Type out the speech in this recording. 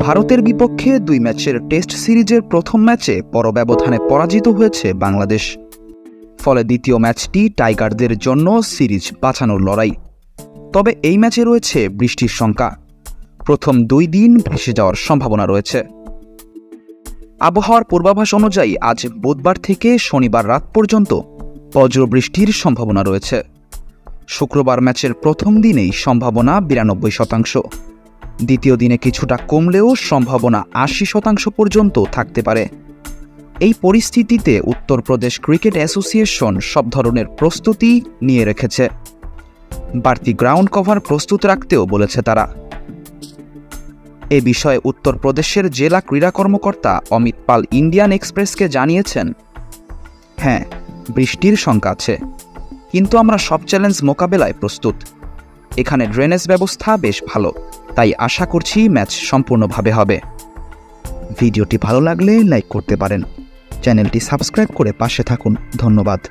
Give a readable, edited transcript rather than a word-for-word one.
ভারতের বিপক্ষে 2 ম্যাচের টেস্ট সিরিজের প্রথম ম্যাচে বড় ব্যবধানে পরাজিত হয়েছে বাংলাদেশ। ফলে দ্বিতীয় ম্যাচটি টাইগারদের জন্য সিরিজ বাঁচানোর লড়াই। তবে এই ম্যাচে রয়েছে বৃষ্টির শঙ্কা। প্রথম 2 দিন ভেসে যাওয়ার সম্ভাবনা রয়েছে। আবহাওয়ার পূর্বাভাস অনুযায়ী আজ বুধবার থেকে শনিবার রাত পর্যন্ত বজ্রবৃষ্টির সম্ভাবনা রয়েছে। শুক্রবার ম্যাচের প্রথম দিনেই সম্ভাবনা 92%। দ্বিতীয় দিনে কিছুটা কমলেও সম্ভাবনা 80% পর্যন্ত থাকতে পারে। এই পরিস্থিতিতে উত্তরপ্রদেশ ক্রিকেট অ্যাসোসিয়েশন সব ধরনের প্রস্তুতি নিয়ে রেখেছে। বাড়তি গ্রাউন্ড কভার প্রস্তুত রাখতেও বলেছে তারা। এ বিষয়ে উত্তরপ্রদেশের জেলা ক্রীড়া কর্মকর্তা অমিত পাল ইন্ডিয়ান এক্সপ্রেসকে জানিয়েছেন, হ্যাঁ, বৃষ্টির শঙ্কা আছে, কিন্তু আমরা সব চ্যালেঞ্জ মোকাবেলায় প্রস্তুত। এখানে ড্রেনেজ ব্যবস্থা বেশ ভালো, তাই আশা করছি ম্যাচ সম্পূর্ণভাবে হবে। ভিডিওটি ভালো লাগলে লাইক করতে পারেন। চ্যানেলটি সাবস্ক্রাইব করে পাশে থাকুন। ধন্যবাদ।